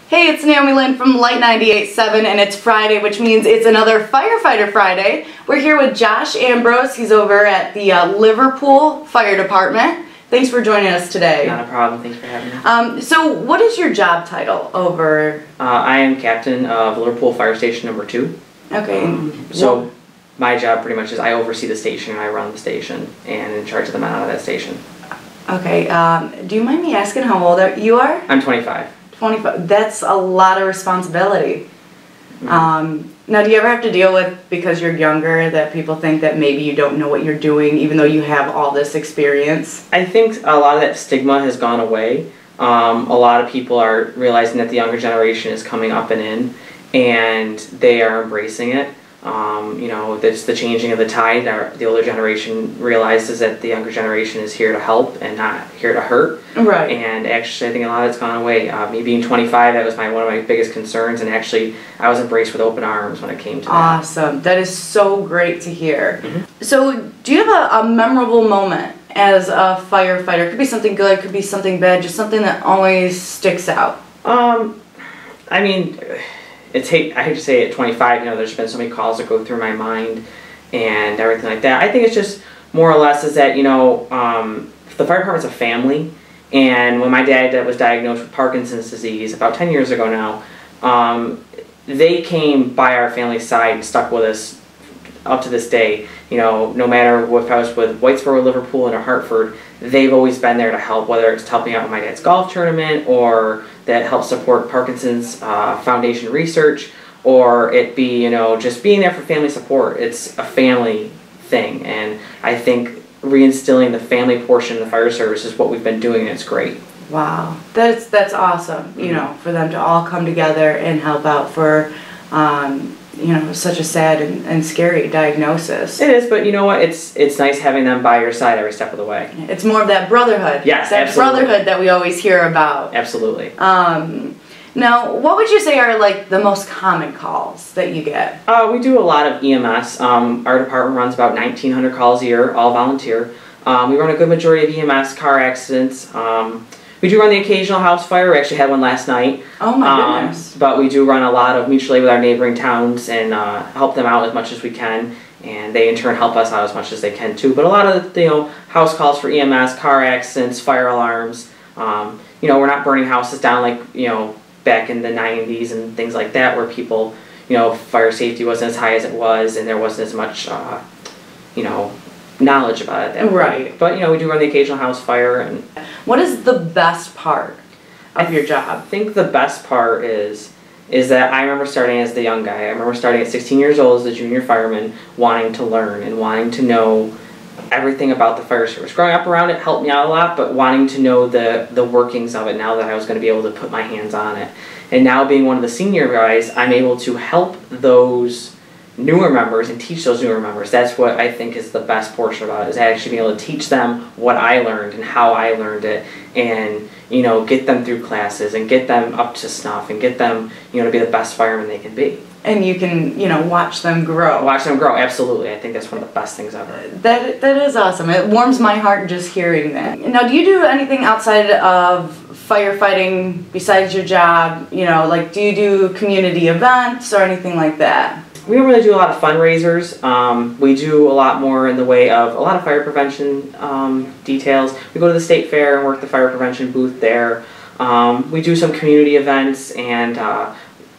Hey, it's Naomi Lynn from Light 98.7, and it's Friday, which means it's another Firefighter Friday. We're here with Josh Ambrose. He's over at the Liverpool Fire Department. Thanks for joining us today. Not a problem. Thanks for having me. So what is your job title over? I am captain of Liverpool Fire Station number 2. Okay. So my job pretty much is I oversee the station and I run the station and in charge of the men out of that station. Okay. Do you mind me asking how old you are? I'm 25. 25. That's a lot of responsibility. Now, do you ever have to deal with, because you're younger, that people think that maybe you don't know what you're doing even though you have all this experience? I think a lot of that stigma has gone away. A lot of people are realizing that the younger generation is coming up and in, and they are embracing it. You know, it's the changing of the tide. The older generation realizes that the younger generation is here to help and not here to hurt. Right. And actually, I think a lot of it's gone away. Me being 25, that was one of my biggest concerns, and actually, I was embraced with open arms when it came to that. Awesome. That is so great to hear. Mm-hmm. So, do you have a memorable moment as a firefighter? It could be something good, it could be something bad, just something that always sticks out. I mean, I hate to say it, at 25, you know, there's been so many calls that go through my mind and everything like that. I think it's just more or less is that, you know, the fire department's a family, and when my dad was diagnosed with Parkinson's disease about 10 years ago now, they came by our family's side and stuck with us up to this day. You know, no matter if I was with Whitesboro, Liverpool, or Hartford, they've always been there to help, whether it's helping out with my dad's golf tournament, or that helps support Parkinson's Foundation research, or it be, you know, just being there for family support. It's a family thing, and I think reinstilling the family portion of the fire service is what we've been doing, and it's great. Wow, that's awesome. You know, for them to all come together and help out for, you know, such a sad and scary diagnosis. It is, but you know what? It's nice having them by your side every step of the way. It's more of that brotherhood. Yes, that absolutely. brotherhood that we always hear about. Absolutely. Now, what would you say are like the most common calls that you get? We do a lot of EMS. Our department runs about 1,900 calls a year, all volunteer. We run a good majority of EMS, car accidents. We do run the occasional house fire. We actually had one last night. Oh my goodness. But we do run a lot of mutual aid with our neighboring towns and help them out as much as we can. And they in turn help us out as much as they can too. But a lot of the, you know, house calls for EMS, car accidents, fire alarms. You know, we're not burning houses down like, you know, back in the 90s and things like that, where people, you know, fire safety wasn't as high as it was and there wasn't as much, you know, knowledge about it at that point. Right. But, you know, we do run the occasional house fire. And what is the best part of your job? I think the best part is that I remember starting as the young guy. I remember starting at 16 years old as a junior fireman, wanting to learn and wanting to know everything about the fire service. Growing up around it helped me out a lot, but wanting to know the workings of it now that I was going to be able to put my hands on it. And now being one of the senior guys, I'm able to help those newer members and teach those newer members. That's what I think is the best portion about it, is actually being able to teach them what I learned and how I learned it, and, you know, get them through classes and get them up to snuff and get them, you know, to be the best firemen they can be. And you can, you know, watch them grow. Watch them grow, absolutely. I think that's one of the best things ever. That is awesome. It warms my heart just hearing that. Now, do you do anything outside of firefighting besides your job? You know, like, do you do community events or anything like that? We don't really do a lot of fundraisers. We do a lot more in the way of a lot of fire prevention details. We go to the state fair and work the fire prevention booth there. We do some community events, and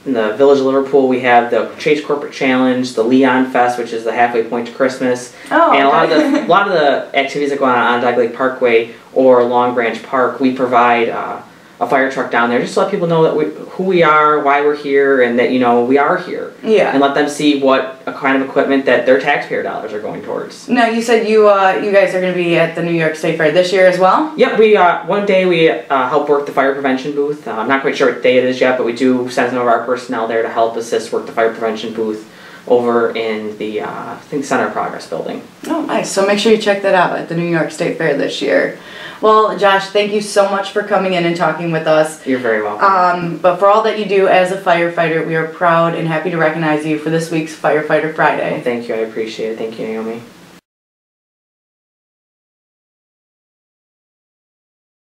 in the village of Liverpool we have the Chase Corporate Challenge, the Leon Fest, which is the halfway point to Christmas. Oh, and okay. a lot of the activities that go on Onondaga Lake Parkway or Long Branch Park, we provide a fire truck down there just to let people know that who we are, why we're here, and that, you know, we are here. Yeah. And let them see what kind of equipment that their taxpayer dollars are going towards. Now, you said you guys are going to be at the New York State Fair this year as well? Yep, we one day we help work the fire prevention booth. I'm not quite sure what day it is yet, but we do send some of our personnel there to help assist work the fire prevention booth over in the I think Center of Progress building. Oh, nice. So make sure you check that out at the New York State Fair this year. Well, Josh, thank you so much for coming in and talking with us. You're very welcome. But for all that you do as a firefighter, we are proud and happy to recognize you for this week's Firefighter Friday. Well, thank you. I appreciate it. Thank you, Naomi.